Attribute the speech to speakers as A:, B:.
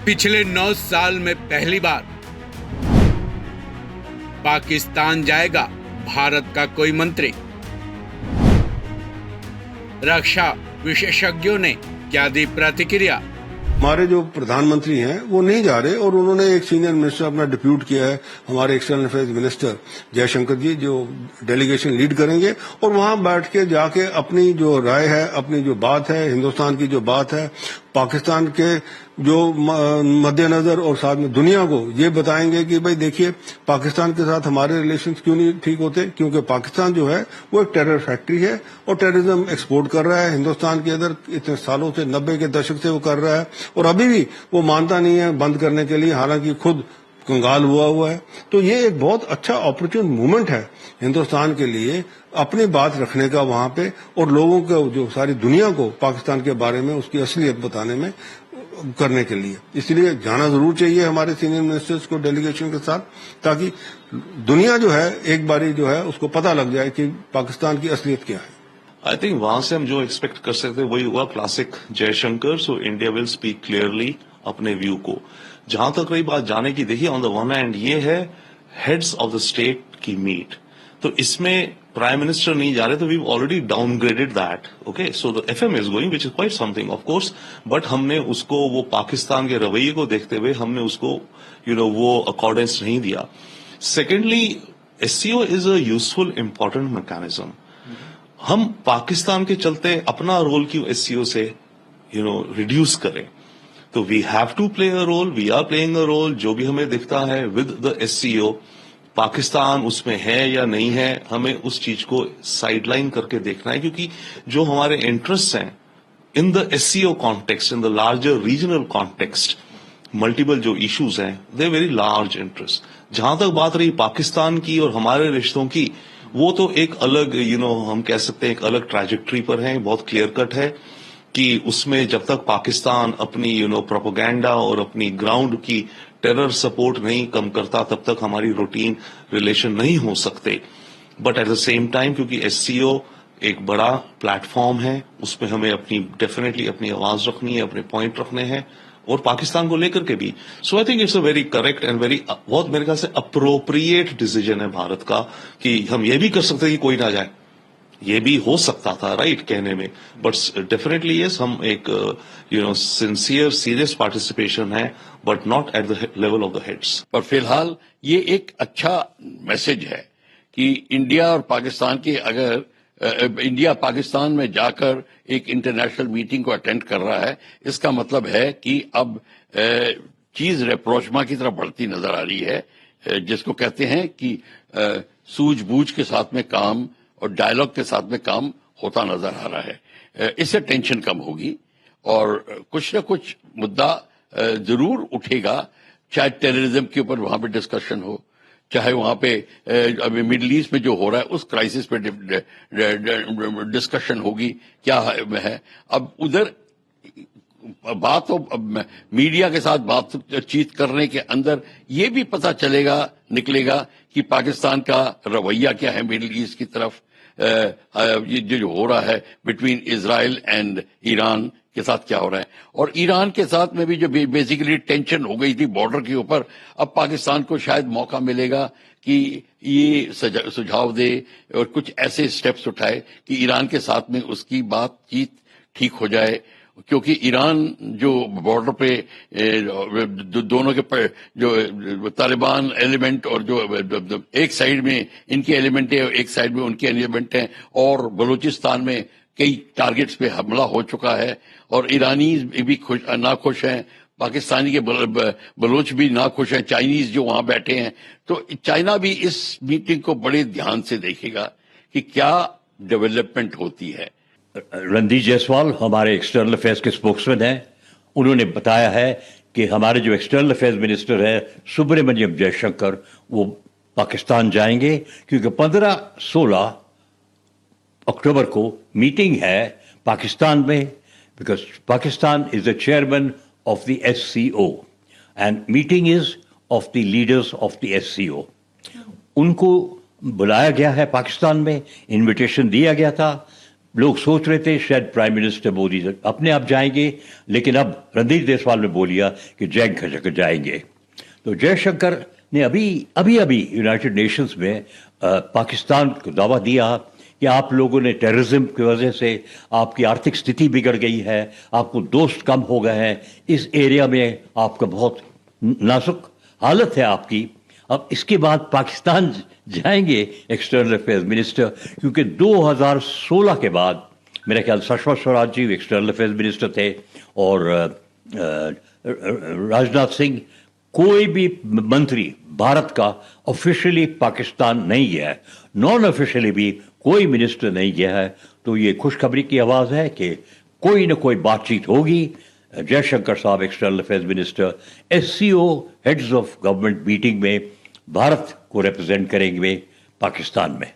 A: पिछले 9 साल में पहली बार पाकिस्तान जाएगा भारत का कोई मंत्री। रक्षा विशेषज्ञों ने क्या दी प्रतिक्रिया?
B: हमारे जो प्रधानमंत्री हैं वो नहीं जा रहे और उन्होंने एक सीनियर मिनिस्टर अपना डिप्यूट किया है, हमारे एक्सटर्नल अफेयर्स मिनिस्टर जयशंकर जी, जो डेलीगेशन लीड करेंगे और वहां बैठ के जाके अपनी जो राय है, अपनी जो बात है, हिंदुस्तान की जो बात है, पाकिस्तान के जो मद्देनजर और साथ में दुनिया को ये बताएंगे कि भाई देखिए पाकिस्तान के साथ हमारे रिलेशंस क्यों नहीं ठीक होते, क्योंकि पाकिस्तान जो है वो एक टेरर फैक्ट्री है और टेररिज्म एक्सपोर्ट कर रहा है हिंदुस्तान के अंदर इतने सालों से, 90 के दशक से वो कर रहा है और अभी भी वो मानता नहीं है बंद करने के लिए, हालांकि खुद कंगाल हुआ है। तो ये एक बहुत अच्छा अपॉर्चुन मूवमेंट है हिंदुस्तान के लिए अपनी बात रखने का वहां पे और लोगों को, जो सारी दुनिया को पाकिस्तान के बारे में उसकी असलियत बताने में करने के लिए। इसलिए जाना जरूर चाहिए हमारे सीनियर मिनिस्टर्स को डेलीगेशन के साथ, ताकि दुनिया जो है एक बारी जो है उसको पता लग जाए कि पाकिस्तान की असलियत क्या है।
C: आई थिंक वहां से हम जो एक्सपेक्ट कर सकते वही हुआ, classic Jaishankar. So India will speak clearly अपने व्यू को। जहां तक रही बात जाने की, देखिए ऑन द वन हैंड ये है हेड्स ऑफ द स्टेट की मीट, तो इसमें प्राइम मिनिस्टर नहीं जा रहे, तो we already downgraded that. Okay, so the FM is going which is quite something of course, but हमने उसको वो पाकिस्तान के रवैये को देखते हुए हमने उसको वो अकॉर्डेंस नहीं दिया। Secondly, SCO is a useful important mechanism. हम पाकिस्तान के चलते अपना रोल क्यों एससीओ से रिड्यूस करें? तो we have to play a role, we are playing a role. जो भी हमें दिखता है विद द एससीओ, पाकिस्तान उसमें है या नहीं है, हमें उस चीज को साइडलाइन करके देखना है, क्योंकि जो हमारे इंटरेस्ट हैं in the SCO context, in the larger regional context, multiple जो इश्यूज हैं, दे वेरी लार्ज इंटरेस्ट। जहां तक बात रही पाकिस्तान की और हमारे रिश्तों की, वो तो एक अलग हम कह सकते हैं एक अलग ट्रैजेक्टरी पर है, बहुत क्लियर कट है कि उसमें जब तक पाकिस्तान अपनी प्रोपेगेंडा और अपनी ग्राउंड की टेरर सपोर्ट नहीं कम करता, तब तक हमारी रूटीन रिलेशन नहीं हो सकते। But at the same time, क्योंकि एससीओ एक बड़ा प्लेटफॉर्म है, उसमें हमें डेफिनेटली अपनी आवाज रखनी है, अपने पॉइंट रखने हैं, और पाकिस्तान को लेकर के भी। So I think it's a very correct and बहुत मेरे ख्याल से अप्रोप्रिएट डिसीजन है भारत का, कि हम ये भी कर सकते हैं कि कोई ना जाए, ये भी हो सकता था राइट कहने में, बट डेफिनेटली यस, हम एक सिंसियर सीरियस पार्टिसिपेशन है, but not at the level of the heads.
D: पर फिलहाल ये एक अच्छा मैसेज है कि इंडिया और पाकिस्तान की, अगर इंडिया पाकिस्तान में जाकर एक इंटरनेशनल मीटिंग को अटेंड कर रहा है, इसका मतलब है कि अब चीज रेप्रोचमा की तरफ बढ़ती नजर आ रही है, जिसको कहते हैं कि सूझबूझ के साथ में काम और डायलॉग के साथ में काम होता नजर आ रहा है। इससे टेंशन कम होगी और कुछ न कुछ मुद्दा जरूर उठेगा, चाहे टेररिज्म के ऊपर वहां पे डिस्कशन हो, चाहे वहां पे अभी मिडिल ईस्ट में जो हो रहा है उस क्राइसिस पे डिस्कशन होगी, क्या है। अब उधर बात हो, मीडिया के साथ बातचीत करने के अंदर ये भी पता निकलेगा कि पाकिस्तान का रवैया क्या है मिडिल ईस्ट की तरफ। ये जो हो रहा है बिटवीन इजराइल एंड ईरान के साथ क्या हो रहा है, और ईरान के साथ में भी जो बेसिकली टेंशन हो गई थी बॉर्डर के ऊपर, अब पाकिस्तान को शायद मौका मिलेगा कि ये सुझाव दे और कुछ ऐसे स्टेप्स उठाए कि ईरान के साथ में उसकी बातचीत ठीक हो जाए। क्योंकि ईरान जो बॉर्डर पे दोनों के जो तालिबान एलिमेंट और जो एक साइड में इनके एलिमेंट है, एक साइड में उनके एलिमेंट हैं, और बलूचिस्तान में कई टारगेट्स पे हमला हो चुका है और ईरानी भी नाखुश हैं, पाकिस्तानी के बलोच भी नाखुश हैं, चाइनीज जो वहां बैठे हैं। तो चाइना भी इस मीटिंग को बड़े ध्यान से देखेगा कि क्या डेवलपमेंट होती है।
E: रणदीप जायसवाल हमारे एक्सटर्नल अफेयर्स के स्पोक्समैन हैं। उन्होंने बताया है कि हमारे जो एक्सटर्नल अफेयर्स मिनिस्टर है सुब्रमण्यम जयशंकर, वो पाकिस्तान जाएंगे, क्योंकि 15-16 अक्टूबर को मीटिंग है पाकिस्तान में, because Pakistan is the chairman of the SCO and meeting is of the leaders of the SCO. उनको बुलाया गया है पाकिस्तान में, इनविटेशन दिया गया था। लोग सोच रहे थे शायद प्राइम मिनिस्टर मोदी अपने आप जाएंगे, लेकिन अब रणदीप देसवाल ने बोलिया कि जयशंकर जाएंगे। तो जयशंकर ने अभी यूनाइटेड नेशंस में पाकिस्तान को दावा दिया कि आप लोगों ने टेररिज्म की वजह से आपकी आर्थिक स्थिति बिगड़ गई है, आपको दोस्त कम हो गए हैं, इस एरिया में आपका बहुत नाजुक हालत है आपकी। अब इसके बाद पाकिस्तान जाएंगे एक्सटर्नल अफेयर्स मिनिस्टर, क्योंकि 2016 के बाद मेरे ख्याल Sushma Swaraj ji external affairs minister थे और राजनाथ सिंह, कोई भी मंत्री भारत का ऑफिशियली पाकिस्तान नहीं गया है, नॉन ऑफिशियली भी कोई मिनिस्टर नहीं गया है। तो ये खुशखबरी की आवाज़ है कि कोई न कोई बातचीत होगी। जयशंकर साहब external affairs minister SCO heads of government meeting में भारत को रिप्रेजेंट करेंगे पाकिस्तान में।